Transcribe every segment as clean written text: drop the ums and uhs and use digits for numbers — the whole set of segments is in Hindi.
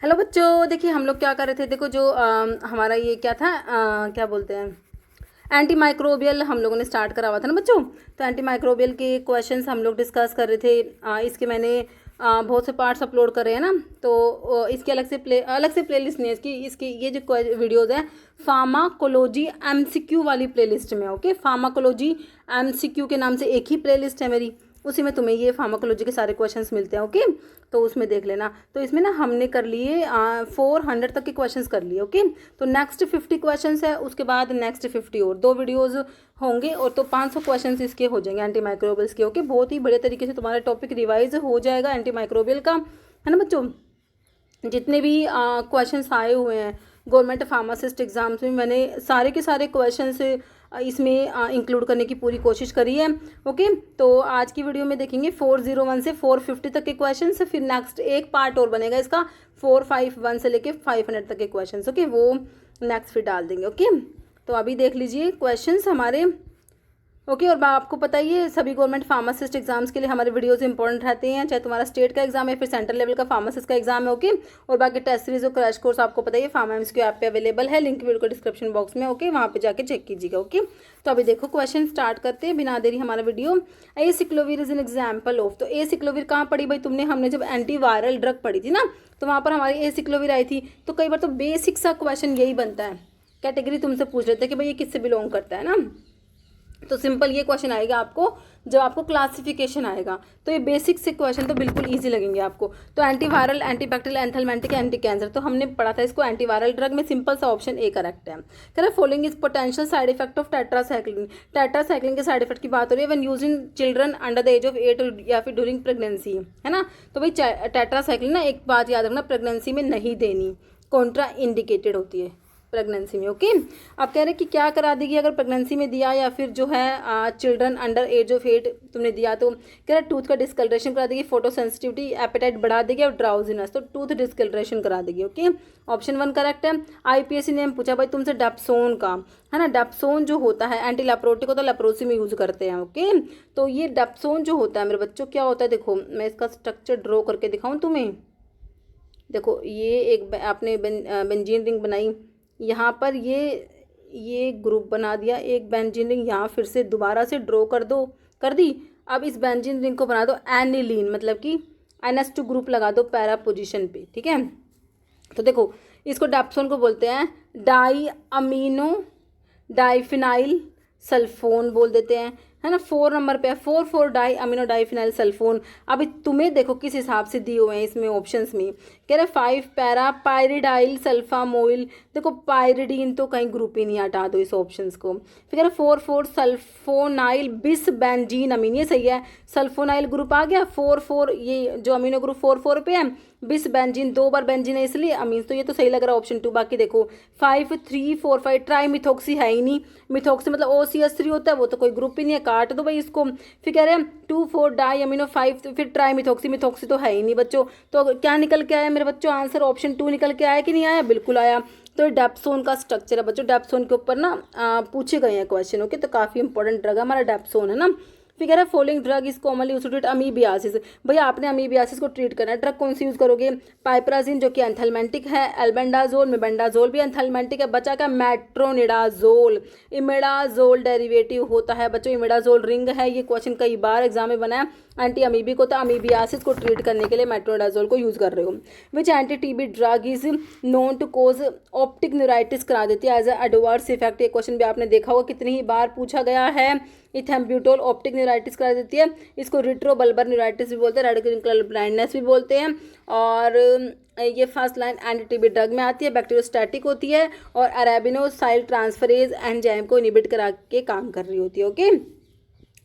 हेलो बच्चों, देखिए हम लोग क्या कर रहे थे। देखो जो हमारा ये क्या था, क्या बोलते हैं, एंटी माइक्रोबियल हम लोगों ने स्टार्ट करा हुआ था ना बच्चों। तो एंटी माइक्रोबियल के क्वेश्चंस हम लोग डिस्कस कर रहे थे। इसके मैंने बहुत से पार्ट्स अपलोड कर रहे हैं ना। तो इसकी अलग से प्लेलिस्ट नहीं है इसकी ये जो वीडियोज़ हैं फार्माकोलॉजी एमसीक्यू वाली प्लेलिस्ट में। ओके, फार्माकोलॉजी एमसीक्यू के नाम से एक ही प्लेलिस्ट है मेरी, उसी में तुम्हें ये फार्माकोलॉजी के सारे क्वेश्चंस मिलते हैं। ओके, तो उसमें देख लेना। तो इसमें ना हमने कर लिए 400 तक के क्वेश्चंस कर लिए। ओके, तो नेक्स्ट 50 क्वेश्चंस है, उसके बाद नेक्स्ट 50 और 2 वीडियोस होंगे, और तो 500 क्वेश्चंस इसके हो जाएंगे एंटी माइक्रोबियल्स के। ओके, बहुत ही बढ़िया तरीके से तुम्हारा टॉपिक रिवाइज हो जाएगा एंटी माइक्रोबियल का, है ना बच्चों। जितने भी क्वेश्चंस आए हुए हैं गवर्नमेंट फार्मासिस्ट एग्जाम्स में, मैंने सारे के सारे क्वेश्चंस इसमें इंक्लूड करने की पूरी कोशिश करी है। ओके, तो आज की वीडियो में देखेंगे 401 से 450 तक के क्वेश्चंस। फिर नेक्स्ट एक पार्ट और बनेगा इसका 451 से लेके 500 तक के क्वेश्चंस। ओके, वो नेक्स्ट फिर डाल देंगे। ओके, तो अभी देख लीजिए क्वेश्चंस हमारे। ओके, और आपको पता ही है सभी गवर्नमेंट फार्मासिस्ट एग्जाम्स के लिए हमारे वीडियोस इंपॉर्टेंट रहते हैं, चाहे तुम्हारा स्टेट का एग्जाम है फिर सेंट्रल लेवल का फार्मासिस्ट का एग्जाम है। ओके, और बाकी टेस्ट सीरीज और क्रैश कोर्स आपको पता ही है फार्मा एमसीक्यू ऐप पे अवेलेबल है, लिंक वीडियो को डिस्क्रिप्शन बॉक्स में। ओके, वहाँ पे जाके चेक कीजिएगा। ओके, तो अभी देखो क्वेश्चन स्टार्ट करते हैं बिना देरी हमारा video. Aciclovir is an example of, तो एसिक्लोविर कहाँ पढ़ी भाई तुमने, हमने जब एंटी वायरल ड्रग पढ़ी थी ना, तो वहाँ पर हमारी एसिक्लोविर आई थी। तो कई बार तो बेसिक सा क्वेश्चन यही बनता है, कैटेगरी तुमसे पूछ रहे थे कि भाई ये किससे बिलोंग करता है ना। तो सिंपल ये क्वेश्चन आएगा आपको जब आपको क्लासिफिकेशन आएगा, तो ये बेसिक से क्वेश्चन तो बिल्कुल इजी लगेंगे आपको। तो antiviral, antibacterial, anthelmintic, anti cancer, तो हमने पढ़ा था इसको एंटीवायरल ड्रग में। सिंपल सा ऑप्शन ए करेक्ट है। कह रहा following is potential side effect of tetracycline. Tetracycline के साइड इफेक्ट की बात हो रही है when used in children under the age of 8 या फिर ड्यूरिंग प्रेगनेंसी, है ना। तो भाई टेट्रासाइक्लिन ना, एक बात याद रखना, प्रेगनेंसी में नहीं देनी, कॉन्ट्रा इंडिकेटेड होती है प्रेगनेंसी में। ओके, अब कह रहे हैं कि क्या करा देगी अगर प्रेगनेंसी में दिया या फिर जो है चिल्ड्रन अंडर एज ऑफ 8 तुमने दिया, तो कह रहा है टूथ का डिस्कलरेशन करा देगी, फोटो सेंसिटिविटी, एपेटाइट बढ़ा देगी और ड्राउजीनेस, तो टूथ डिस्कलरेशन करा देगी। ओके, ऑप्शन 1 करेक्ट है। आईपीएससी ने पूछा भाई तुमसे डेप्सोन का, है ना। डेप्सोन जो होता है एंटी लेप्रोटिक होता है, लेप्रोसी में यूज करते हैं। ओके, तो ये डेप्सोन जो होता है मेरे बच्चों क्या होता है, देखो मैं इसका स्ट्रक्चर ड्रॉ करके दिखाऊं तुम्हें। देखो ये एक आपने बेंजीन रिंग बनाई, यहाँ पर ये ग्रुप बना दिया, एक बेंजीन रिंग यहाँ फिर से दोबारा से ड्रॉ कर दी। अब इस बेंजीन रिंग को बना दो एनिलीन, मतलब कि NH2 ग्रुप लगा दो पैरा पोजीशन पे, ठीक है। तो देखो इसको डेप्सोन को बोलते हैं डाई अमीनो डाइफिनाइल सल्फोन बोल देते हैं, है ना। 4 नंबर पे है 4,4 डाई अमीनो डाइफिनाइल सल्फोन। अब तुम्हें देखो किस हिसाब से दिए हुए हैं इसमें ऑप्शंस में, कह रहे 5 पैरा पायरिडाइल सल्फामोइल। देखो पायरिडीन तो कहीं ग्रुप ही नहीं, हटा दो इस ऑप्शंस को। फिर कह रहे 4,4 सल्फोनाइल बिस बेंजीन अमीन, ये सही है, सल्फोनाइल ग्रुप आ गया। 4,4 ये जो अमीनो ग्रुप 4,4 पे है, बिस बेंजीन 2 बार बेंजीन है इसलिए अमीन, तो ये तो सही लग रहा है ऑप्शन 2। बाकी देखो 5, 3, 4, 5 ट्राई मिथोक्सी है ही नहीं, मिथोक्सी मतलब OCH3 होता है, वो तो कोई ग्रुप ही नहीं है, काट दो भाई इसको। फिर कह रहे हैं 2, 4 डाई अमीनो 5, तो फिर ट्राई मिथोक्सी, मिथोक्सी तो है ही नहीं बच्चों। तो क्या निकल के आया मेरे बच्चों, आंसर ऑप्शन 2 निकल के आया कि नहीं आया, बिल्कुल आया। तो डेप्सोन का स्ट्रक्चर है बच्चों, डेप्सोन के ऊपर ना पूछे गए हैं क्वेश्चन। ओके, तो काफ़ी इंपॉर्टेंट ड्रग है हमारा डेप्सोन, है ना। फिर कह रहा है following drug is commonly used to treat amoebiasis. भैया आपने अमीबियासिस को ट्रीट करना है, ड्रग कौन सी यूज करोगे, पाइपराजिन जो कि एंथेलमेंटिक है, एल्बेंडाजोल, मेबेंडाजोल भी एंथेलमेंटिक है, बचा का मेट्रोनिडाजोल, इमिडाजोल डेरिवेटिव होता है बच्चों, इमिडाजोल रिंग है। ये क्वेश्चन कई बार एग्जाम में बना है, एंटी अमीबिक होता है, अमीबियासिस को ट्रीट करने के लिए मेट्रोनिडाजोल को यूज कर रहे हो। Which anti TB drug is known to cause optic neuritis करा देती है एज एडवर्स इफेक्ट। ये क्वेश्चन भी आपने देखा होगा कितनी ही बार पूछा गया है। इथेम्ब्यूटोल ऑप्टिक न्यूराइटिस करा देती है, इसको रिट्रोबल्बर न्यूराइटिस भी बोलते हैं, रेडिकुलर ब्लाइंडनेस भी बोलते हैं। और ये first line anti TB drug में आती है, बैक्टीरियोस्टैटिक होती है और अरेबिनोसाइल ट्रांसफरेज एंजाइम को इनहिबिट करा के काम कर रही होती है। ओके,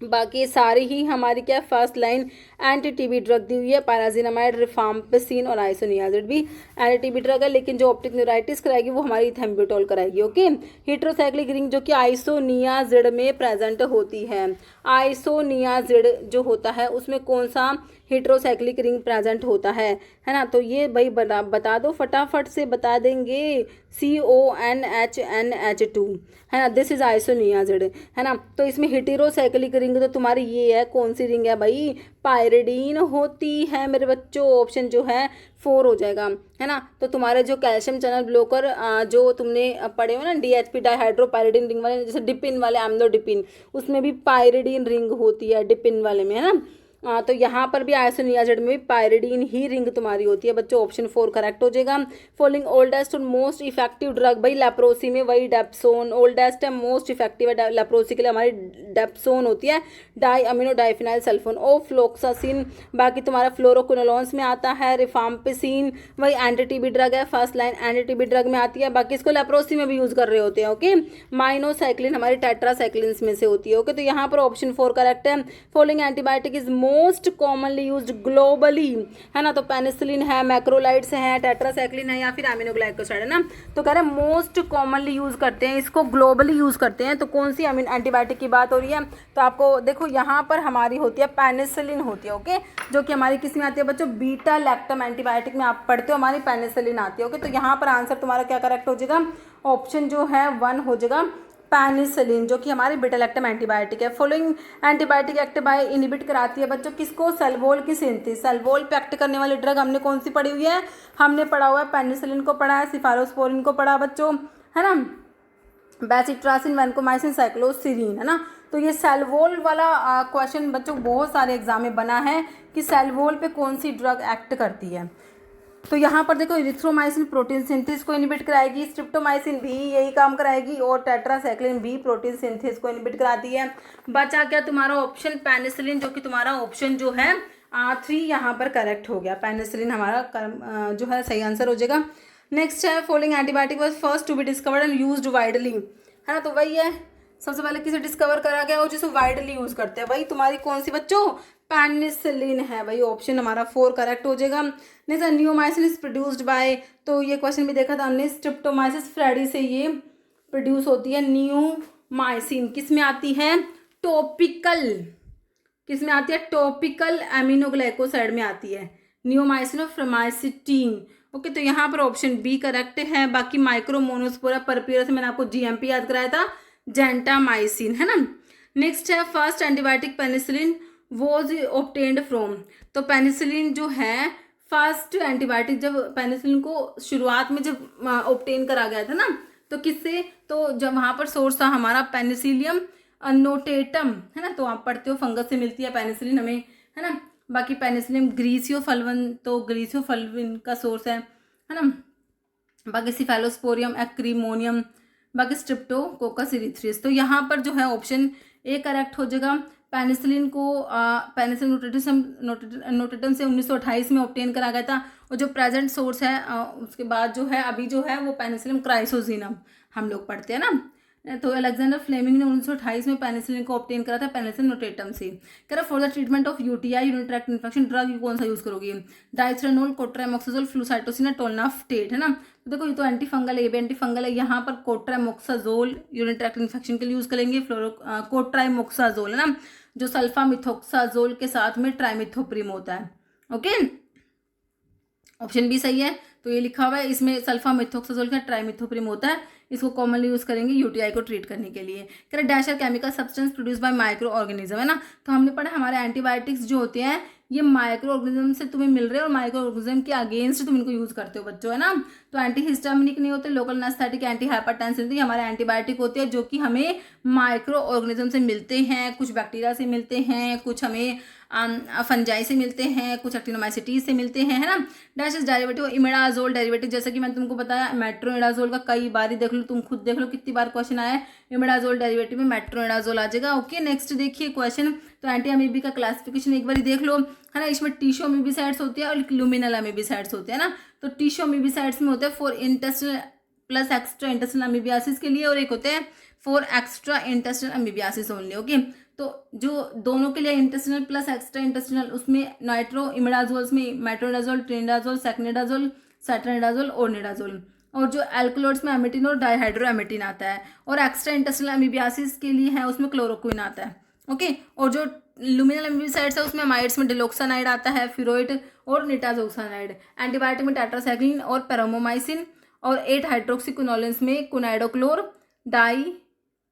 बाकी सारी ही हमारी क्या first line anti TB drug दी हुई है, पैराजिनामाइड, रिफाम्पिसिन और आइसोनियाजिड भी एंटी टीबी ड्रग है, लेकिन जो ऑप्टिक न्यूराइटिस कराएगी वो हमारी इथेम्ब्यूटोल कराएगी। ओके, हेटेरोसाइक्लिक रिंग जो कि आइसोनियाजिड में प्रेजेंट होती है, आइसोनियाजिड जो होता है उसमें कौन सा हेट्रोसाइक्लिक रिंग प्रेजेंट होता है ना। तो ये भाई बता दो, फटाफट से बता देंगे। CONHNH2 है ना, दिस इज आइसोनियाजिड है ना। तो इसमें हेटेरोसाइक्लिक रिंग तो तुम्हारी ये है, कौन सी रिंग है भाई, पायरिडीन होती है मेरे बच्चों। ऑप्शन जो है 4 हो जाएगा है ना। तो तुम्हारे जो कैल्शियम चैनल ब्लॉकर जो तुमने पढ़े हो ना, DHP डाइहाइड्रोपायरिडीन रिंग वाले, जैसे डिपिन वाले एम्लोडिपिन, उसमें भी पायरिडीन रिंग होती है डिपिन वाले में, है ना। तो यहाँ पर भी आइसोनियाजिड में भी पायरिडीन ही रिंग तुम्हारी होती है बच्चों। ऑप्शन 4 करेक्ट हो जाएगा। फॉलोइंग ओल्डेस्ट और मोस्ट इफेक्टिव ड्रग, भाई लेप्रोसी में वही डेप्सोन ओल्डेस्ट है, मोस्ट इफेक्टिव है लेप्रोसी के लिए हमारी डेप्सोन होती है, die amino diphenyl sulphone. Floxacin बाकी तुम्हारा फ्लोरोक्विनोलोन्स में आता है। रिफाम्पिसिन वही एंटी टीबी ड्रग है, first line anti TB drug में आती है, बाकी इसको लेप्रोसी में भी यूज कर रहे होते हैं। ओके, माइनोसाइक्लिन हमारी टेट्रासाइक्लिन में से होती है। ओके, तो यहाँ पर ऑप्शन 4 करेक्ट है। Following antibiotic is most commonly used globally, है ना। तो पेनिसिलिन है, मैक्रोलाइड्स है, टेट्रासाइक्लिन है, या फिर एमिनोग्लाइकोसाइड है ना। तो कह रहे हैं मोस्ट कॉमनली यूज करते हैं इसको, ग्लोबली यूज करते हैं। तो कौन सी एंटीबायोटिक की बात हो रही है, तो आपको देखो यहाँ पर हमारी होती है पेनिसिलिन होती है। ओके, जो कि हमारी किस में आती है बच्चों, बीटा लैक्टम एंटीबायोटिक में आप पढ़ते हो, हमारी पेनिसिलिन आती है। ओके, तो यहाँ पर आंसर तुम्हारा क्या करेक्ट हो जाएगा, ऑप्शन जो है 1 हो जाएगा, पेनिसिलिन, जो कि हमारी बीटा लैक्टम एंटीबायोटिक है। Following antibiotic act by inhibit कराती है बच्चों किसको, सल्वोल की सिंथेसिस। सल्वोल पे एक्ट करने वाली ड्रग हमने कौन सी पढ़ी हुई है, हमने पढ़ा हुआ है पेनिसिलिन को पढ़ा है, सिफालोस्पोरिन को पढ़ा बच्चों, है ना, बेसिट्रासिन, वैनकोमाइसिन, साइक्लोसिरीन, है ना। तो ये सेल्वोल वाला क्वेश्चन बच्चों बहुत सारे एग्जाम में बना है कि सेल्वोल पे कौन सी ड्रग एक्ट करती है। तो यहाँ पर देखो इरिथ्रोमाइसिन प्रोटीन सिंथेसिस को इनहिबिट कराएगी, स्ट्रिप्टोमाइसिन भी यही काम कराएगी, और टेट्रासाइक्लिन भी प्रोटीन सिंथेसिस को इनहिबिट कराती है। बचा क्या तुम्हारा ऑप्शन पेनिसिलिन, जो कि तुम्हारा ऑप्शन जो है 3 यहाँ पर करेक्ट हो गया। पेनिसिलिन हमारा जो है सही आंसर हो जाएगा। नेक्स्ट है following antibiotic was first to be discovered and used widely, है ना। तो वही है, सबसे पहले किसे डिस्कवर करा गया और जिसे वाइडली यूज करते हैं, वही तुम्हारी कौन सी बच्चों, पेनिसिलिन है। भाई ऑप्शन हमारा 4 करेक्ट हो जाएगा। नहीं sir, neomycin is produced by, तो ये क्वेश्चन भी देखा था हमने, स्ट्रिप्टोमाइसिस फ्रेडी से ये प्रोड्यूस होती है। नियोमाइसिन किस में आती है, टॉपिकल, किस में आती है, टॉपिकल एमिनोग्लाइकोसाइड में आती है, नियोमाइसिन और फ्रामाइसिटीन। ओके, तो यहाँ पर ऑप्शन बी करेक्ट है। बाकी माइक्रोमोनोस्पोरा परपियरा से मैंने आपको GMP याद कराया था, जेंटामाइसिन, है ना। नेक्स्ट है first antibiotic penicillin was obtained from, तो पेनिसिलिन जो है फर्स्ट एंटीबायोटिक, जब पेनिसिलिन को शुरुआत में जब ऑब्टेन करा गया था ना, तो किससे, तो जब वहाँ पर सोर्स था हमारा पेनिसिलियम नोटेटम, है ना। तो आप पढ़ते हो फंगस से मिलती है पेनिसिलिन हमें, है ना। बाकी पेनिसिलियम ग्रीसियोफल्विन, तो ग्रीसियोफल्विन का सोर्स है ना। बाकी सिफेलोस्पोरियम एक्रीमोनियम, बाकी स्ट्रिप्टोकोकस इरिथ्रियस। तो यहाँ पर जो है ऑप्शन ए करेक्ट हो जाएगा। पेनिसिलिन को पेनिसिलिन नोटेटम से 1928 में ऑब्टेन करा गया था, और जो प्रेजेंट सोर्स है उसके बाद जो है अभी जो है वो पेनिसिलिन क्राइसोजिनम हम लोग पढ़ते हैं ना। तो अलेक्जेंडर फ्लेमिंग ने 1928 में पेनिसिलिन को ऑब्टेन करा था पेनिसिलिन नोटेटम से। कह रहा for the treatment of UTI urinary tract infection drug कौन सा यूज करोगे, डाइथ्रेनोल, कोट्रामोक्साजोल, फ्लूसाइटोसिन, टोलनाफ्टेट, है ना। तो देखो ये तो एंटी फंगल है, ये भी एंटी फंगल है। यहाँ पर कोट्रामोक्साजोल यूरिनरी ट्रैक्ट इन्फेक्शन के लिए यूज करेंगे, कोट्रामोक्साजोल, है ना, जो सल्फामिथोक्साजोल के साथ में ट्राइमिथोप्रिम होता है। ओके, ऑप्शन बी सही है। तो ये लिखा हुआ है, इसमें सल्फामिथोक्साजोल का ट्राइमिथोप्रिम होता है, इसको कॉमनली यूज करेंगे UTI को ट्रीट करने के लिए। कह रहे dash are chemical substance produce by micro organism, है ना। तो हमने पढ़ा हमारे एंटीबायोटिक्स जो होते हैं ये माइक्रो ऑर्गेनिज्म से तुम्हें मिल रहे हैं, और माइक्रो ऑर्गेनिज्म के अगेंस्ट तुम इनको यूज करते हो बच्चों, है ना। तो एंटी हिस्टामिनिक नहीं होते, लोकल एनेस्थेटिक, एंटी हाइपरटेंसिव हमारे एंटीबायोटिक होते हैं, जो कि हमें माइक्रो ऑर्गेनिज्म से मिलते हैं, कुछ बैक्टीरिया से मिलते हैं, कुछ हमें फंजाई से मिलते हैं, कुछ एक्टिनोमाइसिटीज से मिलते हैं, है ना। Dash is derivative imidazole derivative, जैसा कि मैंने तुमको बताया मेट्रोइडाजोल का कई बार ही देख लो, तुम खुद देख लो कितनी बार क्वेश्चन आया है, इमिडाजोल डेरिवेटिव में मेट्रोइडाजोल आ जाएगा। ओके, नेक्स्ट देखिए क्वेश्चन, तो एंटी अमीबी का क्लासिफिकेशन एक बार देख लो, है ना। इसमें टिश्यू अमीबीसाइड्स होती है और ल्यूमिनल अमीबीसाइड्स होते हैं ना। तो टिश्यू अमीबीसाइड्स में होते हैं for intestinal plus extra intestinal amoebiasis के लिए, और एक होते हैं for extra intestinal amoebiasis only. Okay, तो जो दोनों के लिए इंटेस्टिनल प्लस एक्स्ट्रा इंटेस्टिनल, उसमें नाइट्रो इमिडाजोल्स में मेट्रोडाजोल, ट्रिनिडाजोल, सेक्निडाजोल, सैट्रनिडाजोल, ओर्निडाजोल, और जो एल्कलॉइड्स में एमिटिन और डाइहाइड्रो एमिटिन आता है, और एक्स्ट्रा इंटेस्टिनल अमीबियासिस के लिए है उसमें क्लोरोक्विन आता है। ओके, और जो लुमिनल एम्बिसाइड्स है उसमें अमाइड्स में डिलोक्सानाइड आता है, फ्यूरोइड और निटाजोक्सानाइड। एंटीबायोटिक में टेट्रासाइक्लिन और पैरामोमाइसिन, और 8 हाइड्रोक्सीक्विनोलेंस में कुनाइडोक्लोर डाई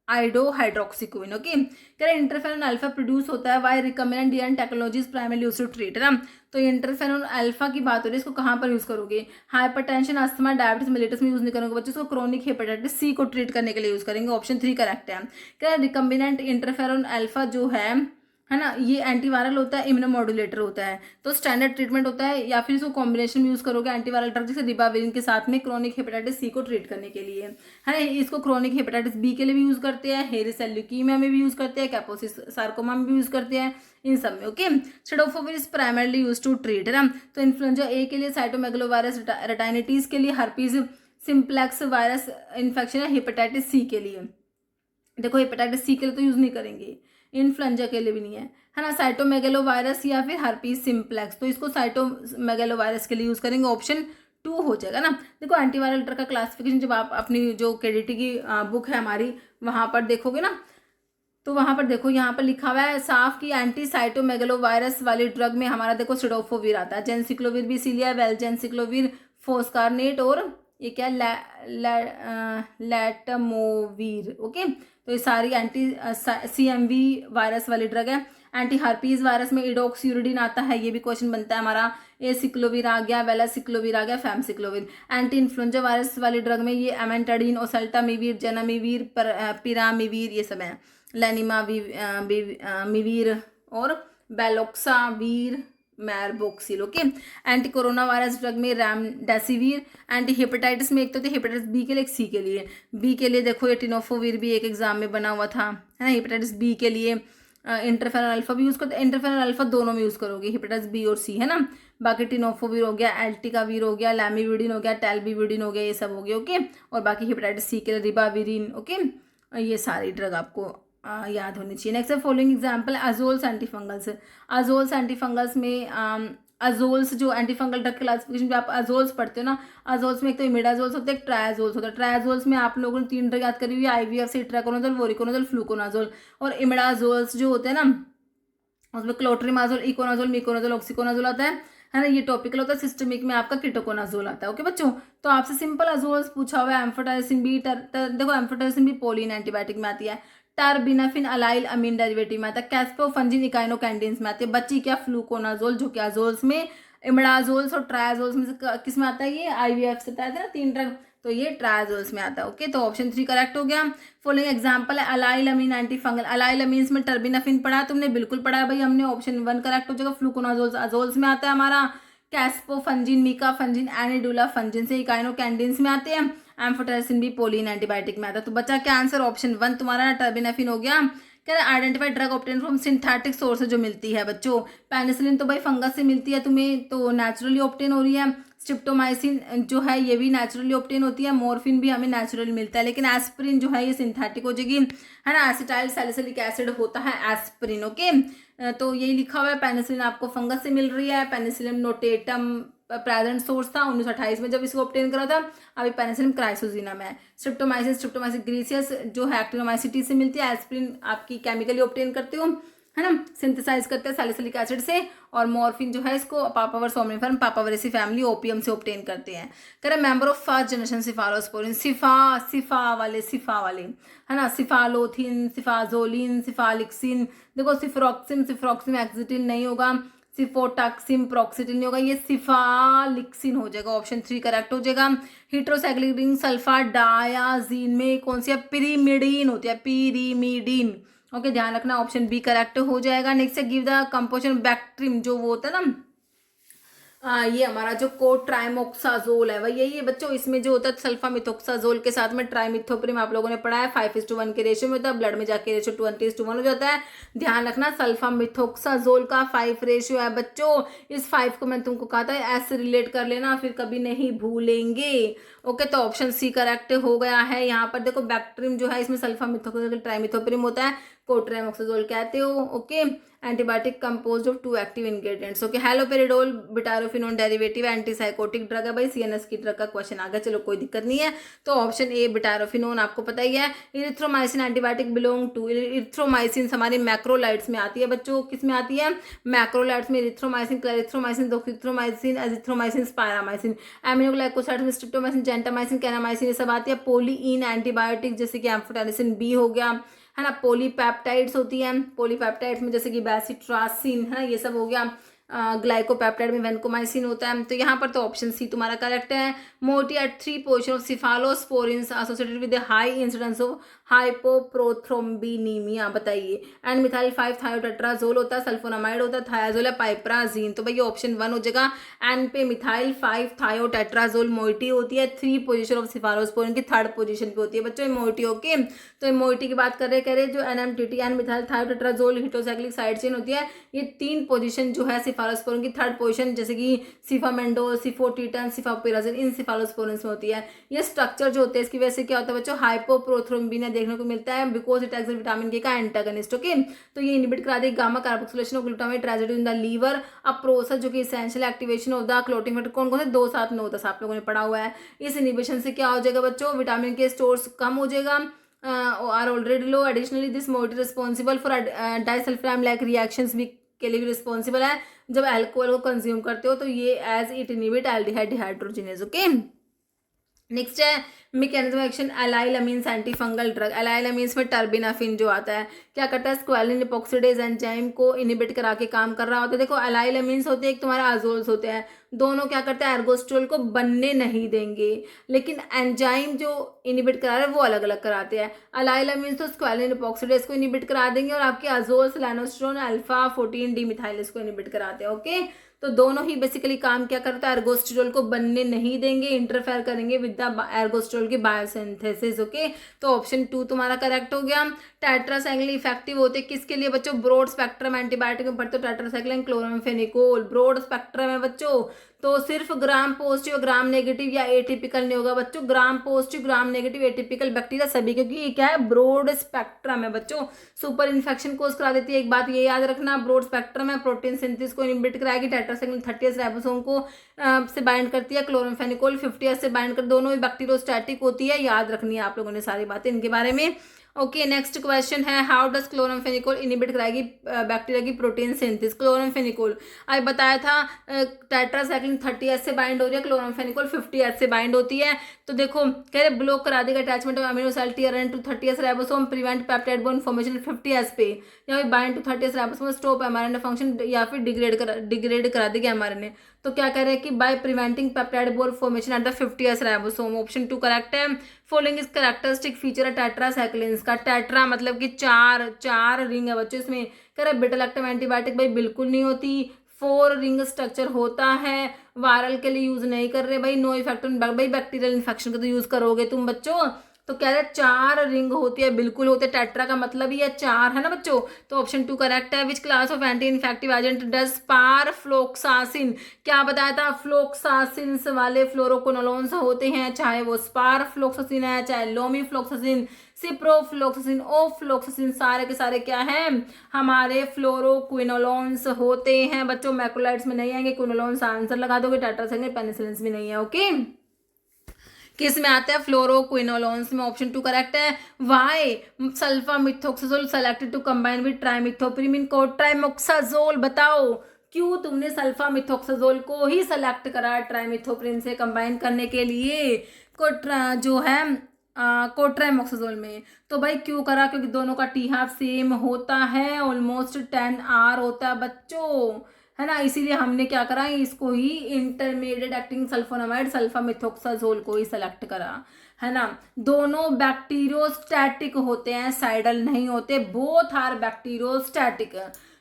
आइडो हाइड्रोक्सीक्विन। ओके, कह रहे इंटरफेरॉन अल्फा प्रोड्यूस होता है वाई रिकमेंड डियन technologies primary use to treat, है ना। तो इंटरफेरॉन अल्फा की बात हो रही है, इसको कहाँ पर यूज करोगे? हाइपरटेंशन, अस्थमा, डायबिटीज मेलिटस में यूज नहीं करोगे बच्चों, इसको क्रोनिक हेपेटाइटिस सी को ट्रीट करने के लिए यूज करेंगे। ऑप्शन 3 करेक्ट है। कह रहे रिकम्बिनेंट इंटरफेरॉन अल्फा जो है ना, ये एंटीवायरल होता है, इम्यूनोमॉड्यूलेटर होता है, तो स्टैंडर्ड ट्रीटमेंट होता है, या फिर इसको कॉम्बिनेशन में यूज करोगे एंटीवायरल ड्रग जैसे रिबाविरिन के साथ में क्रोनिक हेपेटाइटिस सी को ट्रीट करने के लिए, है ना। इसको क्रोनिक हेपेटाइटिस बी के लिए भी यूज करते हैं, हेरी सेल ल्यूकीमिया में भी यूज करते हैं, कैपोसिस सार्कोमा में भी यूज करते हैं, इन सब में। Okay, cidofovir is primarily use to treat, है ना। तो इन्फ्लुएंजा ए के लिए, साइटोमेगलोवायरस रेटाइनिटीज के लिए, हर्पीज सिंप्लेक्स वायरस इन्फेक्शन है, हेपेटाइटिस सी के लिए। देखो हेपेटाइटिस सी के लिए तो यूज नहीं करेंगे, इन्फ्लुएंजा के लिए भी नहीं है ना। साइटोमेगलोवायरस या फिर हर्पीज सिंप्लेक्स, तो इसको साइटोमेगलोवायरस के लिए यूज करेंगे। ऑप्शन 2 हो जाएगा ना। देखो एंटीवायरल ड्रग का क्लासिफिकेशन जब आप अपनी जो केडीटी की बुक है हमारी वहां पर देखोगे ना, तो वहां पर देखो यहाँ पर लिखा हुआ है साफ की एंटी साइटोमेगलोवायरस वाली ड्रग में हमारा देखो सिडोफोविर आता है, जेनसिक्लोविर भी इसीलिए, वेलजेनसिक्लोविर, फोस्कारनेट और ये क्या लैटमोवीर। ओके, तो ये सारी एंटी CMV वायरस वाली ड्रग है। एंटी हर्पीज वायरस में इडोक्सियूरिडिन आता है, ये भी क्वेश्चन बनता है हमारा। एसिक्लोविर आ गया, वेलासिक्लोविर आ गया, फैमसिक्लोविर। एंटी इन्फ्लुएंजा वायरस वाली ड्रग में ये एमेंटाडिन, ओसेल्टामिविर, जेनामिविर, पिरामिविर, ये सब है। लेनिमाविर और baloxavir, marboxil. Okay, anti corona virus drug में रेमडेसिविर। एंटी हेपेटाइटिस में एक तो हेपेटाइटिस बी के लिए, एक सी के लिए। बी के लिए देखो ये टिनोफोविर भी एक एग्जाम में बना हुआ था, है ना। हेपेटाइटिस बी के लिए इंटरफेरॉन अल्फा भी यूज करते हैं, इंटरफेरॉन अल्फा दोनों में यूज करोगे, हेपेटाइटिस बी और सी, है ना। बाकी टिनोफोविर हो गया, एल्टिकाविर हो गया, लैमिविडिन हो गया, टेल्बिविडिन हो गया, ये सब हो गया। ओके, और बाकी हेपेटाइटिस सी के लिए रिबाविरिन। ओके, ये सारी ड्रग आपको याद होनी चाहिए। नेक्स्ट है फॉलोइंग एग्जाम्पल अजोल्स एंटीफंगल्स। अजोल्स एंटीफंगल्स में अजोल्स जो एंटीफंगल ड्रग क्लासिफिकेशन, आप अजोल्स पढ़ते हो ना, अजोल्स में एक तो इमिडाजोल्स होता है, एक ट्रायाजोल्स होता है। ट्रायाजोल्स में आप लोगों ने 3 ड्रग याद करी हुई है, IVF से इट्राकोनाजोल, वोरिकोनाजोल, फ्लूकोनाजोल। और इमिडाजोल्स जो होते हैं ना उसमें क्लोट्रिमाजोल, इकोनाजोल, मिकोनाजोल, ऑक्सीकोनाजोल आता है ना। ये टॉपिकल होता है, सिस्टमिक में आपका कीटोकोनाजोल आता है। ओके बच्चों, तो आपसे सिंपल अजोल्स पूछा हुआ है। एम्फोटेरिसिन बी, देखो एम्फोटेरिसिन बी पोलिन एंटीबायोटिक में आती है, टर्बिनाफिन अलाइल अमीन डेरिवेटिव में आता है, कैस्पोफंजिन इकाइनोकैंडिन्स में आती है। बच्ची क्या फ्लूकोनाजोल, जो कि अजोल्स में, इमिडाजोल्स और ट्रायाजोल्स में से किस में आता है? ये IVF से आता है ना 3 ड्रग, तो ये ट्रायाजोल्स में आता है। ओके, तो ऑप्शन 3 करेक्ट हो गया। फॉलोइंग एग्जांपल है अलाइल अमीन एंटीफंगल। अलाइल अमीन्स में टर्बिनाफिन पढ़ा है तुमने? बिल्कुल पढ़ा है भाई हमने, ऑप्शन 1 करेक्ट हो जाएगा। फ्लूकोनाजोल्स अजोल्स में आता है हमारा, कैस्पोफंजिन, मीकाफंजिन, एनिडुलाफंजिन से इकाइनोकैंडिन्स में आते हैं, एम्फोटेरिसिन भी पोलिन एंटीबायोटिक में आता है। तो बच्चा क्या आंसर? ऑप्शन 1 तुम्हारा टर्बिनाफिन हो गया। कह रहे identify drug obtain from synthetic source जो मिलती है बच्चों। पेनिसिलिन तो भाई फंगस से मिलती है तुम्हें, तो नेचुरली ऑब्टेन हो रही है। स्ट्रिप्टोमाइसिन जो है ये भी नेचुरली ऑब्टेन होती है। मॉर्फिन भी हमें नेचुरली मिलता है, लेकिन एस्पिरिन जो है ये सिंथेटिक हो जाएगी, है ना। एसिटाइल सैलिसिलिक एसिड होता है एस्पिरिन। ओके, तो यही लिखा हुआ है, पेनिसिलिन आपको फंगस से मिल रही है। पेनिसिलिन नोटेटम प्रेजेंट सोर्स था 1928 में जब इसको ऑब्टेन करा था। अभी पेनिसिलिन क्राइसोजीनम है। स्ट्रिप्टोमाइसिन ग्रीसियस जो है एक्टिनोमाइसिटी से मिलती है। एस्पिरिन आपकी केमिकली ऑब्टेन करते हो, है ना, सिंथेसाइज करते हैं सैलिसिलिक एसिड से। और मॉर्फिन जो है इसको papaver somniferum papaveraceae family opium से ऑब्टेन करते हैं। कह रहे member of first generation cephalosporin, cepha वाले, है ना। सिफालोथिन, सिफाजोलिन, सिफालिक्सिन। देखो सिफ्रोक्सिम एक्सिटिन नहीं होगा, सिफोटाक्सिम प्रोक्सिटिन नहीं होगा, ये सिफालिक्सिन हो जाएगा। ऑप्शन 3 करेक्ट हो जाएगा। हीट्रोसाइक्लिक रिंग सल्फा डायाजीन में कौन सी है? पिरीमिडीन होती है, पिरीमिडीन। ओके, ध्यान रखना, ऑप्शन बी करेक्ट हो जाएगा। नेक्स्ट है गिव द कंपोजिशन बैक्ट्रीम, जो वो होता है ना ये हमारा जो कोट्राइमोक्साजोल है वही यही है बच्चों। इसमें जो होता है सल्फामिथोक्साजोल के साथ में ट्राइमिथोप्रिम आप लोगों ने पढ़ा है, 5:1 के रेशियो में होता है। ब्लड में जाके रेशियो 20:1 हो जाता है। ध्यान रखना, सल्फामिथोक्साजोल का 5 रेशियो है बच्चों। इस 5 को मैं तुमको कहा था ऐसे रिलेट कर लेना, फिर कभी नहीं भूलेंगे। ओके, तो ऑप्शन सी करेक्ट हो गया है। यहाँ पर देखो बैक्ट्रीम जो है इसमें सल्फामिथोक्साजोल ट्राइमिथोप्रिम होता है, कोट्रामोक्साजोल कहते हो। Okay, antibiotic composed of 2 active ingredients. Okay, haloperidol butyrophenone derivative antipsychotic drug है भाई, सीएनएस की ड्रग का क्वेश्चन आ गया, चलो कोई दिक्कत नहीं है। तो ऑप्शन ए बिटारोफिनोन आपको पता ही है। Erythromycin antibiotic belong to, erythromycin हमारी मैक्रोलाइड्स में आती है बच्चों, किस में आती है? मैक्रोलाइड्स में। इरिथ्रोमाइसिन, क्लेरिथ्रोमाइसिन, दोक्सिथ्रोमाइसिन, एजिथ्रोमाइसिन, स्पायरामाइसिन, एमिनोग्लाइकोसाइड में स्ट्रिप्टोमाइसिन, जेंटामाइसिन, कैनामाइसिन, ये सब आती है। पोलीइन एंटीबायोटिक जैसे कि एम्फोटेरिसिन बी हो गया, है ना। पॉलीपेप्टाइड्स होती हैं, पॉलीपेप्टाइड्स में जैसे कि बेसिट्रासिन, है ना, ये सब हो गया। ग्लाइकोपेप्टाइड में वेनकोमाइसिन होता है। तो यहाँ पर तो ऑप्शन सी तुम्हारा करेक्ट है। Moiety at 3 position of cephalosporins associated with high incidence of hypoprothrombinemia, बताइए। एंड मिथाइल 5 थायोटेट्राजोल होता है, सल्फोनामाइड होता है, थायाजोल है, पाइप्राजीन। तो भाई ऑप्शन 1 हो जाएगा। एन पे मिथाइल 5 थायोटेट्राजोल मोइटी होती है, 3 पोजिशन ऑफ सिफालोस्पोरिन की 3rd पोजिशन पे होती है बच्चों मोइटी। ओके, तो मोइटी की बात कर रहे, कह रहे जो एनएमटीटी एन मिथाइल थायोटेट्राजोल हिटोसाइक्लिक साइड चेन होती है, ये 3 पोजिशन जो है सिफालोस्पोरिन की 3rd पोजिशन, जैसे कि सिफामेंडोल, सिफोटीटन, सिफापिराजिन, इन सिफालोस्पोरिन में होती है। ये स्ट्रक्चर जो होते हैं इसकी वजह से क्या होता है बच्चों? हाइपोप्रोथ्रोम्बिन देखने को मिलता है, बिकॉज इट एक्ट विटामिन के का एंटागनिस्ट। ओके, तो ये इनहिबिट करा देगा gamma carboxylation of glutamate residue in the liver. अब प्रोसेस जो कि essential activation of the clotting factor, कौन कौन से? 2, 7, 9, 10 आप लोगों ने पढ़ा हुआ है। इस इनहिबिशन से क्या हो जाएगा बच्चों? विटामिन के स्टोर्स कम हो जाएगा, are already low. Additionally this mode responsible for disulfide like reactions भी के लिए भी रिस्पॉन्सिबल है। जब अल्कोहल को कंज्यूम करते हो तो ये as it inhibit aldehyde dehydrogenase. Okay, next है mechanism action allylamines antifungal drug. Allylamines में टर्बिनाफिन जो आता है क्या करता है? स्क्वालिन इपॉक्सीडेज एंजाइम को इनहिबिट करा के काम कर रहा होता है। देखो एलाइलामीन्स होते हैं, एक तुम्हारा अजोल्स होते हैं, दोनों क्या करते हैं? एर्गोस्ट्रोल को बनने नहीं देंगे, लेकिन एंजाइम जो इनहिबिट करा रहे हैं वो अलग अलग कराते हैं। एलाइलामीन्स तो स्क्वालिन इपॉक्सीडेज को इनहिबिट करा देंगे और आपके अजोल्स लैनोस्ट्रोन अल्फा 14 डिमिथाइलेज को इनहिबिट कराते हैं। ओके, तो दोनों ही बेसिकली काम क्या करता है? एर्गोस्ट्रोल को बनने नहीं देंगे, इंटरफेयर करेंगे विद द एर्गोस्ट्रोल की बायोसिंथेसिस। ओके, तो ऑप्शन 2 तुम्हारा करेक्ट हो गया। टेट्रासाइक्लिन इफेक्टिव होते किसके लिए बच्चों? ब्रॉड स्पेक्ट्रम एंटीबायोटिक में पढ़ते हो टेट्रासाइक्लिन क्लोरामफेनिकोल, ब्रॉड स्पेक्ट्रम है बच्चों। तो सिर्फ ग्राम पॉजिटिव ग्राम नेगेटिव या एटिपिकल नहीं होगा बच्चों, gram positive gram negative atypical bacteria सभी, क्योंकि ये क्या है? ब्रॉड स्पेक्ट्रम है बच्चों। सुपर इन्फेक्शन कोज करा देती है, एक बात ये याद रखना, ब्रॉड स्पेक्ट्रम है, प्रोटीन सिंथेसिस को इनहिबिट कराएगी, टेट्रासाइक्लिन 30S राइबोसोम को से बाइंड करती है, क्लोरामफेनिकोल 50S से बाइंड कर, दोनों ही बैक्टीरियोस्टैटिक होती है, याद रखनी है आप लोगों ने सारी बातें इनके बारे में। ओके, नेक्स्ट क्वेश्चन है हाउ डज क्लोरामफेनिकोल इनहिबिट कराएगी बैक्टीरिया की प्रोटीन सिंथेसिस। क्लोरामफेनिकोल आज बताया था टेट्रासाइक्लिन 30S से बाइंड हो रही है, क्लोरामफेनिकोल 50S से बाइंड होती है। तो देखो कह रहे ब्लॉक करा देगा attachment of amino cell TRN to 30S ribosome, prevent peptide bond formation 50S पे, या फिर bind to 30S ribosome, stop mRNA function, या फिर डिग्रेड करा देगा एमआरएनए। तो क्या कह रहे हैं कि by preventing peptide bond formation at the 50S ribosome. Option 2 correct है। फॉलोइंग इज कैरेक्टरिस्टिक फीचर है टेट्रासाइक्लिन्स का। टेट्रा मतलब कि चार रिंग है बच्चों इसमें। कह रहे बीटा लैक्टम एंटीबायोटिक भाई बिल्कुल नहीं होती, 4 रिंग स्ट्रक्चर होता है, वायरल के लिए यूज नहीं कर रहे भाई, नो इफेक्ट ऑन भाई बैक्टीरियल इन्फेक्शन का तो यूज करोगे तुम बच्चों। तो कह रहे 4 रिंग होती है, बिल्कुल होते, टेट्रा का मतलब ही है 4, है ना बच्चों। तो ऑप्शन 2 करेक्ट है। Which class of anti infective agent does sparfloxacin, क्या बताया था? फ्लोक्सासिन वाले फ्लोरोक्विनोलोन्स होते हैं, चाहे वो स्पारफ्लोक्सासिन है, चाहे लोमीफ्लोक्सासिन, सिप्रोफ्लोक्सासिन, ओफ्लोक्सासिन, सारे के सारे क्या हैं? हमारे फ्लोरोक्विनोलोन्स होते हैं बच्चों। मैक्रोलाइड्स में नहीं आएंगे, क्विनोलोन्स आंसर लगा दोगे, टेट्रासाइक्लिन पेनिसिलिन भी नहीं है। ओके, किस में आता है? फ्लोरोक्विनोलोन्स में। ऑप्शन 2 करेक्ट है। Why sulfamethoxazole selected to combine with trimethoprim in cotrimoxazole, बताओ क्यों तुमने सल्फा मिथोक्साजोल को ही सेलेक्ट करा ट्राइमिथोप्रिन से कंबाइन करने के लिए जो है कोट्राइमोक्साजोल में? तो भाई क्यों करा? क्योंकि दोनों का टी हाफ सेम होता है, ऑलमोस्ट 10R होता है बच्चों, है ना, इसीलिए हमने क्या करा? इसको ही इंटरमीडिएट एक्टिंग सल्फोनामाइड सल्फा मिथोक्साजोल को ही सेलेक्ट करा, है ना। दोनों बैक्टीरियोस्टैटिक होते हैं, साइडल नहीं होते, बोथ आर बैक्टीरियोस्टैटिक,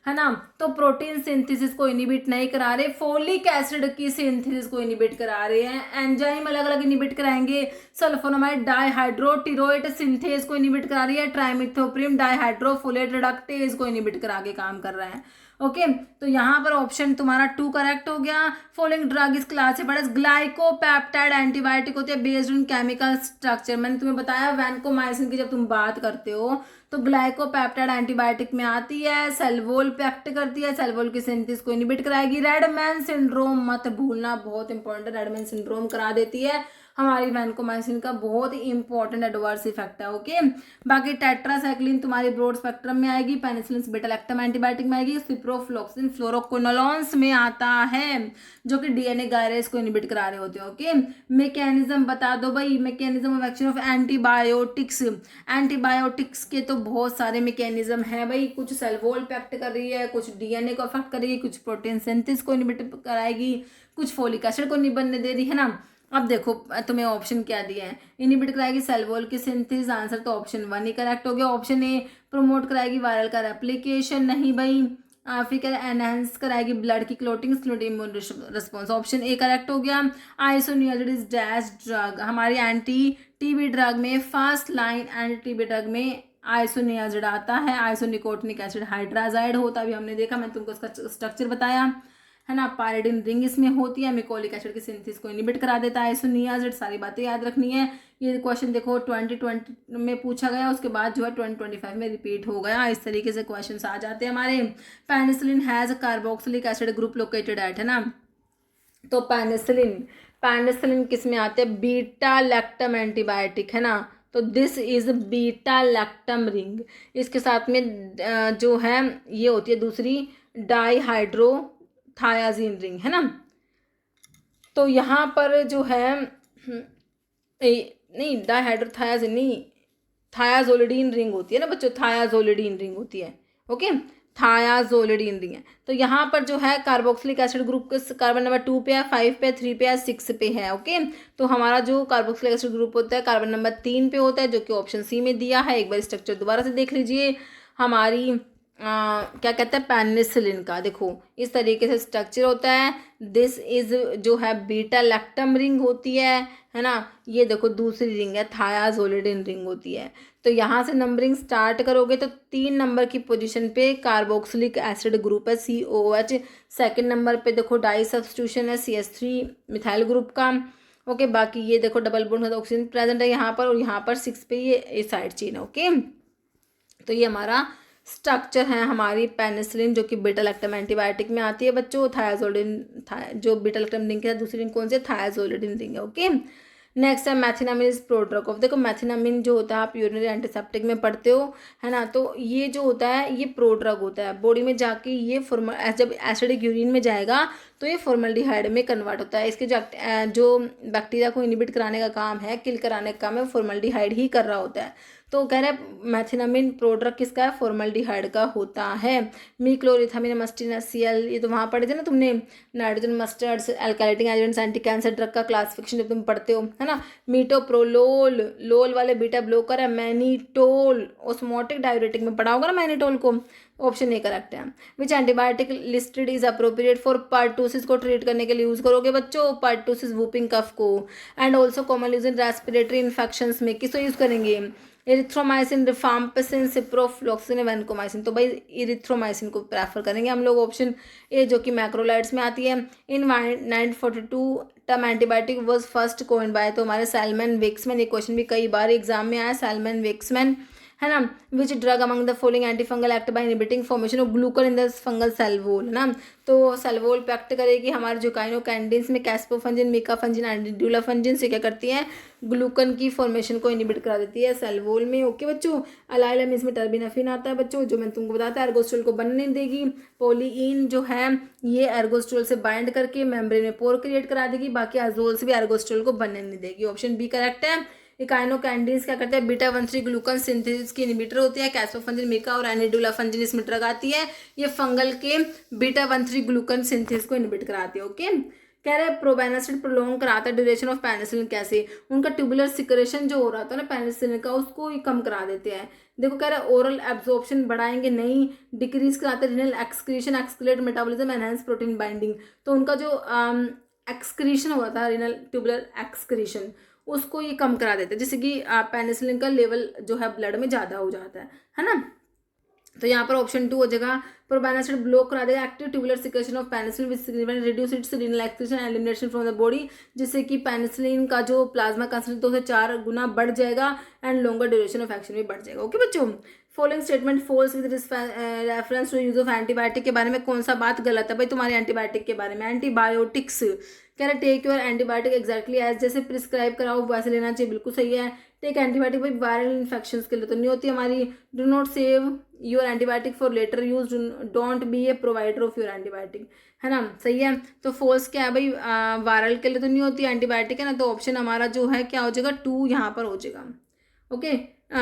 है ना। तो प्रोटीन सिंथेसिस को इनहिबिट नहीं करा रहे, फोलिक एसिड की सिंथेसिस को इनहिबिट करा रहे हैं, एंजाइम अलग अलग इनहिबिट कराएंगे, सल्फोनामाइड डाइहाइड्रोटिरोइड सिंथेस को इनहिबिट करा रही है, ट्राइमिथोप्रिम डाइहाइड्रोफोलेट रिडक्टेज को इनहिबिट करा के काम कर रहा है। ओके, तो यहाँ पर ऑप्शन तुम्हारा 2 करेक्ट हो गया। फॉलोइंग ड्रग इस क्लासिफाइड एज ग्लाइकोपेप्टाइड एंटीबायोटिक होती है बेस्ड ऑन केमिकल स्ट्रक्चर। मैंने तुम्हें बताया वैनकोमाइसिन की जब तुम बात करते हो तो ग्लाइकोपेप्टाइड एंटीबायोटिक में आती है, सेल्वोल पे एक्ट करती है, सेल्वोल की सिंथेसिस को इनहिबिट कराएगी। रेडमैन सिंड्रोम मत भूलना, बहुत इंपॉर्टेंट, रेडमैन सिंड्रोम करा देती है हमारी वैनकोमाइसिन का, बहुत ही इंपॉर्टेंट एडवर्स इफेक्ट है। ओके, बाकी टेट्रासाइक्लिन तुम्हारी ब्रॉड स्पेक्ट्रम में आएगी, पेनिसिलिन बीटा लैक्टम एंटीबायोटिक में आएगी, सिप्रोफ्लोक्सिन फ्लोरोक्विनोलोन्स में आता है जो कि डीएनए गायरेज को इनहिबिट करा रहे होते हैं। ओके, मैकेनिज्म बता दो भाई, mechanism of action of antibiotics. Antibiotics के तो बहुत सारे मैकेनिज्म है भाई, कुछ सेल वॉल पे एक्ट कर रही है, कुछ डीएनए को अफेक्ट करेगी, कुछ प्रोटीन सिंथेसिस को इनहिबिट कराएगी, कुछ फोलिक एसिड को नहीं बनने दे रही है ना। अब देखो तुम्हें ऑप्शन क्या दिया है, इनहिबिट कराएगी सेल वॉल की सिंथेसिस, आंसर तो ऑप्शन 1 ही करेक्ट हो गया। ऑप्शन ए प्रमोट कराएगी वायरल का रेप्लिकेशन, नहीं भाई। फिर एनहेंस कराएगी ब्लड की clotting immune response, option A correct हो गया। आइसोनियाजिड इज डैश ड्रग, हमारी एंटी टीबी ड्रग में first line anti TB drug में आइसोनियाजिड आता है, आइसोनिकोटिनिक एसिड हाइड्राजाइड होता है, अभी हमने देखा, मैंने तुमको उसका स्ट्रक्चर बताया है ना। पायरिडिन रिंग इसमें होती है, मिकोलिक एसिड की सिंथेसिस को इनहिबिट करा देता है आइसोनियाजिड, सारी बातें याद रखनी है। ये क्वेश्चन देखो 2020 में पूछा गया, उसके बाद जो है 2025 में रिपीट हो गया, इस तरीके से क्वेश्चंस आ जाते हैं हमारे। Penicillin has carboxylic acid group located at, है ना। तो पेनिसिलिन किस में आते हैं, बीटा लैक्टम एंटीबायोटिक, है ना। तो this is beta lactam ring, इसके साथ में जो है ये होती है दूसरी डाईहाइड्रो थायाजीन रिंग, है ना। तो यहाँ पर जो है नहीं डाईहाइड्रोथायाजीन नहीं, थायाजोलिडीन रिंग होती है ना बच्चों, थायाजोलिडीन रिंग होती है। ओके, थायाजोलिडीन रिंग है। तो यहाँ पर जो है carboxylic acid group carbon number 2 पे है, 5 पे, 3 पे है, 6 पे है। ओके, तो हमारा जो कार्बोक्सिलिक एसिड ग्रुप होता है कार्बन नंबर 3 पे होता है, जो कि ऑप्शन सी में दिया है। एक बार स्ट्रक्चर दोबारा से देख लीजिए, हमारी क्या कहते हैं पेनिसिलिन का, देखो इस तरीके से स्ट्रक्चर होता है। दिस इज जो है बीटा लैक्टम रिंग होती है ना। ये देखो दूसरी रिंग है थायाजोलिडिन रिंग होती है। तो यहाँ से नंबरिंग स्टार्ट करोगे तो 3 नंबर की पोजीशन पे कार्बोक्सिलिक एसिड ग्रुप है COH, सेकंड नंबर पे देखो डाई सब्स्टिट्यूशन है CH3 मिथाइल ग्रुप का। ओके, बाकी ये देखो डबल बॉन्ड ऑक्सीजन प्रेजेंट है यहाँ पर, और यहाँ पर 6 पे ये साइड चेन है। ओके, तो ये हमारा स्ट्रक्चर है हमारी पेनिसिलिन, जो कि बीटा लैक्टम एंटीबायोटिक में आती है बच्चों। थायाजोलिडिन जो बीटा लैक्टम रिंग है, दूसरी रिंग कौन सी है, थायाजोलिडिन रिंग है। ओके, नेक्स्ट है मैथिनामिन इज प्रोड्रग ऑफ, देखो मैथिनामिन जो होता है आप यूरिनरी एंटीसेप्टिक में पढ़ते हो, है ना। तो ये जो होता है ये प्रोड्रग होता है, बॉडी में जाके ये जब एसिडिक यूरिन में जाएगा तो ये फॉर्मल्डिहाइड में कन्वर्ट होता है। इसके जो बैक्टीरिया को इनहिबिट कराने का काम है, किल कराने का काम है, फॉर्मल्डिहाइड ही कर रहा होता है। तो कह रहे हैं मैथिनामिन प्रोड्रग किसका है, फॉर्मल्डिहाइड का होता है। मीक्लोरिथामिन मस्टिन HCl, ये तो वहाँ पढ़े थे ना तुमने, nitrogen mustards alkylating agents anti cancer drug का क्लासिफिकेशन जब तुम पढ़ते हो, है ना। मीटोप्रोलोल, लोल वाले बीटा ब्लॉकर है। मैनीटोल ओस्मोटिक डाययूरेटिक में पढ़ा होगा ना मैनीटोल को, ऑप्शन ए करेक्ट है। Which antibiotic listed is appropriate for pertussis को ट्रीट करने के लिए यूज करोगे बच्चों, पर्टूसिस वूपिंग कफ को, and also common use in respiratory infections में किसको यूज करेंगे, इरिथ्रोमाइसिन, रिफाम्पिसिन, सिप्रोफ्लोक्सिन, वैनकोमाइसिन। तो भाई इरिथ्रोमाइसिन को प्रेफर करेंगे हम लोग, ऑप्शन ए, जो कि मैक्रोलाइड्स में आती है। In 1942 term antibiotic was first coined by, तो हमारे सैलमन वेक्समैन, ये क्वेश्चन भी कई बार एग्जाम में आया, सैलमन वेक्समैन, है ना। Which drug among the following anti fungal act by inhibiting formation of glucan in the fungal cell wall, है ना। तो सेल वॉल पे एक्ट करेगी हमारे जो काइनोकैंडिन्स में कैस्पोफंजिन, मिकाफंजिन, एंटीड्यूलाफंजिन से क्या करती है, ग्लूकन की फॉर्मेशन को इनहिबिट करा देती है सेल वॉल में। ओके बच्चों, अलाइलम इसमें टर्बिनाफिन आता है बच्चों, जो मैंने तुमको बताया था एर्गोस्ट्रोल को बनने देगी। पोलीइन जो है ये एर्गोस्ट्रोल से बाइंड करके मेम्ब्रेन में पोर क्रिएट करा देगी, बाकी अजोल से भी एर्गोस्ट्रोल को बनने नहीं देगी, ऑप्शन बी करेक्ट है। इकाइनोकैंडिन्स क्या करते हैं, बीटा 1,3 ग्लूकन सिंथेसिस की इनहिबिटर होती है। कैस्पोफंजिन, मिका और एनिडुलाफंजिन इसमें ड्रग आती है, ये फंगल के बीटा 1,3 ग्लूकन सिंथेसिस को इनहिबिट कराती है। ओके, कह रहे हैं प्रोबेनासिड प्रोलॉन्ग कराता है ड्यूरेशन ऑफ पेनिसिलिन, कैसे, उनका ट्यूबुलर सिक्रेशन जो हो रहा था ना पेनिसिलिन का, उसको ही कम करा देते हैं। देखो कह रहे हैं ओरल एब्जॉर्प्शन बढ़ाएंगे नहीं, डिक्रीज कराते renal excretion, escalate metabolism, enhance protein binding. तो उनका जो एक्सक्रीशन हुआ था रीनल ट्यूबुलर एक्सक्रीशन, उसको ये कम करा देते हैं, जैसे कि पेनिसिलिन का लेवल जो है ब्लड में ज़्यादा हो जाता है ना। तो यहाँ पर ऑप्शन 2 हो जाएगा, प्रोबेनासिड ब्लॉक करा देगा active tubular secretion of penicillin which significant reduce it's relaxation and elimination from the body, जिससे कि पेनिसिलिन का जो प्लाज्मा कंसंट्रेशन 2 से 4 गुना बढ़ जाएगा and longer duration of action भी बढ़ जाएगा। ओके बच्चों, following statement false with reference to use of antibiotic के बारे में कौन सा बात गलत है भाई तुम्हारे एंटीबायोटिक के बारे में। एंटीबायोटिक्स कह रहे take your antibiotic exactly as, जैसे प्रिस्क्राइब कराओ वैसे लेना चाहिए, बिल्कुल सही है। टेक एंटीबायोटिक भाई वायरल इन्फेक्शन के लिए तो नहीं होती हमारी। Do not save your antibiotic for later use, don't be a provider of your antibiotic, है ना, सही है। तो फॉल्स क्या है भाई, वायरल के लिए तो नहीं होती एंटीबायोटिक, है ना, तो ऑप्शन हमारा जो है क्या हो जाएगा 2 यहाँ पर हो जाएगा। ओके,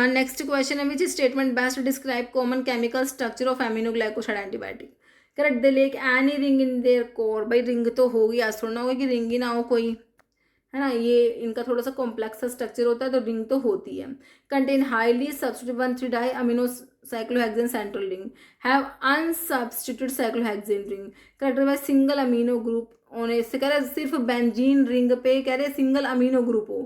नेक्स्ट क्वेश्चन है which statement best describe common chemical structure of aminoglycoside antibiotic. Correct, they lake any ring in their core, भाई रिंग तो होगी, आज थोड़ा ना होगा कि रिंग ही ना हो कोई, है ना, ये इनका थोड़ा सा कॉम्प्लेक्स सा स्ट्रक्चर होता है तो रिंग तो होती है। कंटेन हाईली सब्स्टिट्यूट 1,3-डाई amino cyclohexane central ring, have unsubstitute cyclohexane ring. Correct भाई, सिंगल अमीनो ग्रुप होने से कह रहे सिर्फ बेंजीन रिंग पे कह रहे सिंगल अमीनो ग्रुप हो,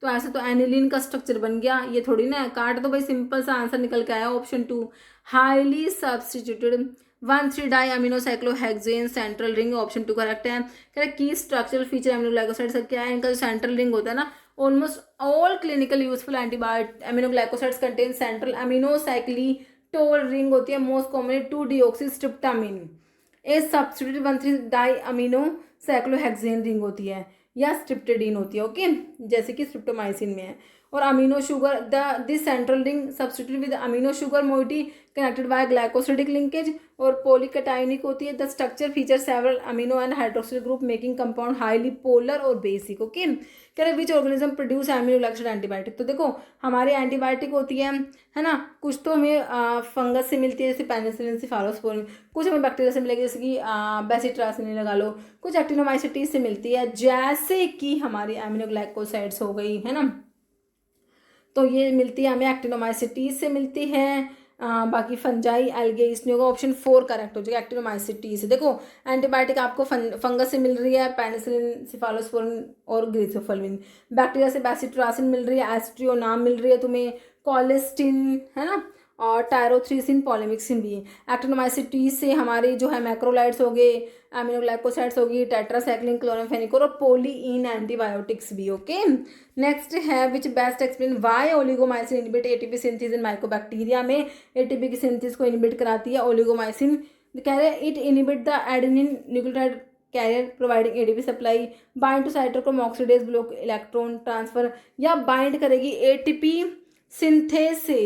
तो ऐसे तो एनिलीन का स्ट्रक्चर बन गया, ये थोड़ी ना काट दो भाई, सिंपल सा आंसर निकल के आया ऑप्शन 2, हाईली सब्स्टिट्यूटेड 1,3-डाई amino cyclohexane central ring, option 2 correct है। करेक्ट, की स्ट्रक्चरल फीचर एमिनोग्लाइकोसाइड का क्या है, इनका जो सेंट्रल रिंग होता है ना, almost all clinical useful antibiotic aminoglycosides contain central amino cyclitol ring होती है, मोस्ट कॉमनली 2-डीऑक्सीस्ट्रिप्टामिन, ए सब्स्टिट्यूट 1,3-डाई अमीनो साइक्लोहेक्सेन रिंग होती है या स्ट्रिप्टेडीन होती है। ओके, जैसे कि स्ट्रिप्टोमाइसिन में है। और amino sugar this central ring substitute with amino sugar moiety connected by glycosidic linkage, और पॉलीकटाइनिक होती है। The structure feature several amino and hydroxyl group making compound highly polar और बेसिक। ओके, कह रहे which organism produce aminoglycoside antibiotic, तो देखो हमारे एंटीबायोटिक होती है ना, कुछ तो हमें फंगस से मिलती है जैसे पेनिसिलिन सेफालोस्पोरिन, कुछ हमें बैक्टीरिया से मिलेगी जैसे कि बेसिट्रासिन लगा लो, कुछ एक्टिनोमाइसिटीज से मिलती है जैसे कि हमारी एमिनोग्लाइकोसाइड्स हो गई, है ना, तो ये मिलती है हमें एक्टिनोमाइसिटीज से मिलती है। बाकी फंजाई एल्गे इसमें होगा, ऑप्शन 4 करेक्ट हो जाएगा एक्टिनोमाइसिटीज से। देखो एंटीबायोटिक आपको फंगस से मिल रही है पेनिसिलिन सेफालोस्पोरिन और ग्रीसोफल्विन, बैक्टीरिया से बेसिट्रासिन मिल रही है, एस्ट्रियोनाम मिल रही है तुम्हें, कॉलेस्टिन, है ना, और टायरोथ्रीसिन पॉलीमिक्सिन भी। एक्टिनोमाइसिटीज से हमारी जो है मैक्रोलाइड्स हो गए, एमिनोग्लाइकोसाइड्स होगी, टेट्रासाइक्लिन, क्लोरामफेनिकोल और पोलीइन एंटीबायोटिक्स भी। ओके, नेक्स्ट है which best explain why oligomycin inhibit ATP synthesis in mycobacteria में, एटीपी की सिंथेसिस को इनहिबिट कराती है ओलिगोमाइसिन, कह रहे it inhibit the adenine nucleotide carrier providing ATP supply, bind to cytochrome oxidase block electron transfer, या बाइंड करेगी एटीपी सिंथेस से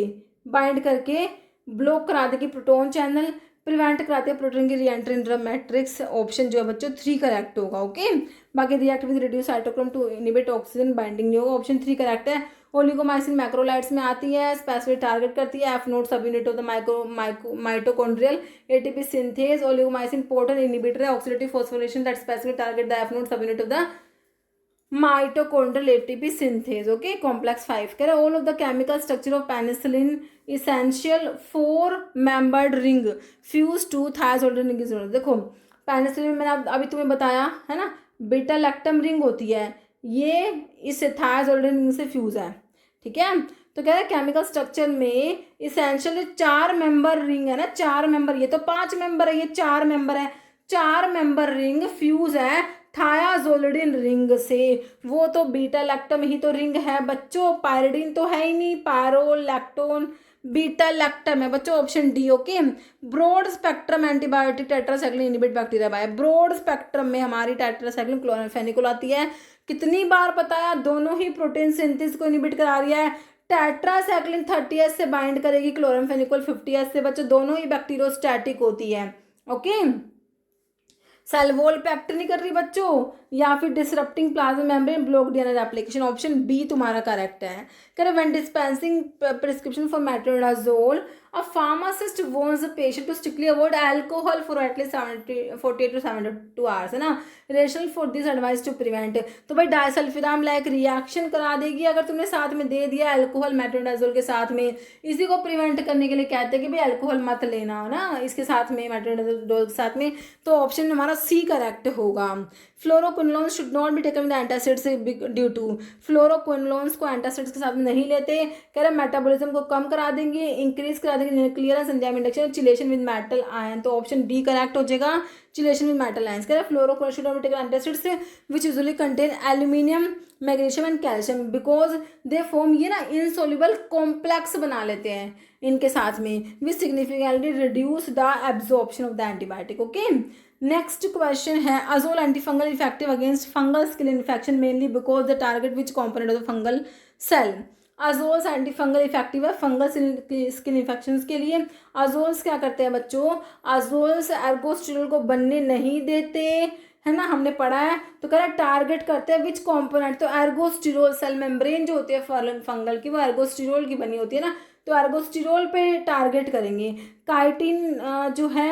बाइंड करके ब्लॉक करा देगी प्रोटॉन चैनल, प्रिवेंट कराते हैं प्रोटीन की reentry in the matrix, option जो है बच्चों 3 करेक्ट होगा। ओके, बाकी react with reduce cytochrome to inhibit oxygen binding नहीं होगा, ऑप्शन 3 करेक्ट है। ओलिगोमाइसिन मैक्रोलाइड्स में आती है, स्पेसिफिक टारगेट करती है F naught subunit of the mitochondrial ATP synthase, oligomycin portal inhibitor है oxidative phosphorylation that specific target the F naught subunit of the mitochondrial ATP synthase. Okay, complex 5 कह रहे all of the chemical structure of penicillin essential 4-membered ring fused to thiazolidine ring is known. देखो पेनिसिलिन मैंने अभी तुम्हें बताया है ना, बीटा लैक्टम रिंग होती है, ये इस थायज़ोलिडीन रिंग से फ्यूज है, ठीक है। तो कह रहे केमिकल स्ट्रक्चर में इसेंशियल 4 मेंबर रिंग है ना, 4 मेंबर, ये तो 5 मेंबर है, ये 4 मेंबर है, 4 मेंबर रिंग फ्यूज है थायाजोलिडिन रिंग से, वो तो बीटा लैक्टम ही तो रिंग है बच्चों, पायरिडीन तो है ही नहीं, पायरोलैक्टोन बीटा लैक्टम है बच्चों, option D. Okay, broad spectrum antibiotic tetracycline inhibit bacteria by, broad spectrum में हमारी टेट्रासाइक्लिन क्लोरामफेनिकोल आती है, कितनी बार बताया, दोनों ही प्रोटीन सिंथेसिस को इनहिबिट करा रही है, टेट्रासाइक्लिन 30S से बाइंड करेगी, क्लोरामफेनिकोल 50S से बच्चों, दोनों ही बैक्टीरियोस्टैटिक होती है। ओके, सेल वॉल पे एक्ट नहीं कर रही बच्चों, या फिर disrupting plasma membrane block DNA application, option B तुम्हारा करेक्ट है। Correct, when dispensing prescription for metronidazole a pharmacist warns the patient to strictly avoid alcohol for at least 48 to 72 hours, है ना, rational for this advice to prevent। तो भाई डाइसल्फिराम लाइक रिएक्शन करा देगी अगर तुमने साथ में दे दिया अल्कोहल मेट्रोनिडाजोल के साथ में, इसी को प्रिवेंट करने के लिए कहते हैं कि भाई अल्कोहल मत लेना ना इसके साथ में, मेट्रोनिडाजोल के साथ में, तो ऑप्शन हमारा सी करेक्ट होगा। Fluoroquinolones should not be taken with antacids due to, fluoroquinolones को एंटासिड्स के साथ नहीं लेते, कह रहे मेटाबॉलिज्म को कम करा देंगे, इंक्रीज करा देंगे clearance enzyme induction chelation with metal ion, तो ऑप्शन डी करेक्ट हो जाएगा, चिलेशन विद मेटल आयंस। कह रहा है fluorochloride antacids which usually contain aluminium magnesium and calcium because they form, ये ना इनसोल्यूबल कॉम्प्लेक्स बना लेते हैं इनके साथ में, which significantly reduce the absorption of the antibiotic. Okay, next question है azole antifungal effective against fungal skin infection mainly because the target which component of the fungal cell. Azoles antifungal effective है फंगल स्किन इन्फेक्शन के लिए। अजोल्स क्या करते हैं बच्चों, अजोल्स एर्गोस्टिरोल को बनने नहीं देते, है ना, हमने पढ़ा है। तो कह रहा है टारगेट करते हैं विच कॉम्पोनेंट, तो एर्गोस्टिरोल, सेल मेम्ब्रेन जो होती है फंगल की वो एर्गोस्टिरोल की बनी होती है ना, तो एर्गोस्टिरोल पे टारगेट करेंगे। काइटिन जो है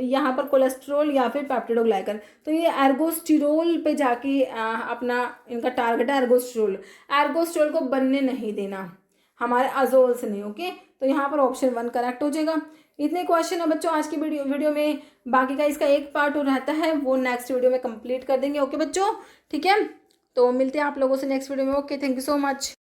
यहाँ पर कोलेस्ट्रॉल या फिर पेप्टिडोग्लाइकन, तो ये एर्गोस्टिरोल पे जाके अपना इनका टारगेट है एर्गोस्टिरोल। एर्गोस्टिरोल को बनने नहीं देना हमारे अजोल्स ने। ओके, तो यहाँ पर ऑप्शन 1 करेक्ट हो जाएगा। इतने क्वेश्चन है बच्चों आज की वीडियो में, बाकी का इसका एक पार्ट और रहता है वो नेक्स्ट वीडियो में कंप्लीट कर देंगे। ओके बच्चों, ठीक है, तो मिलते हैं आप लोगों से नेक्स्ट वीडियो में। Okay, thank you so much.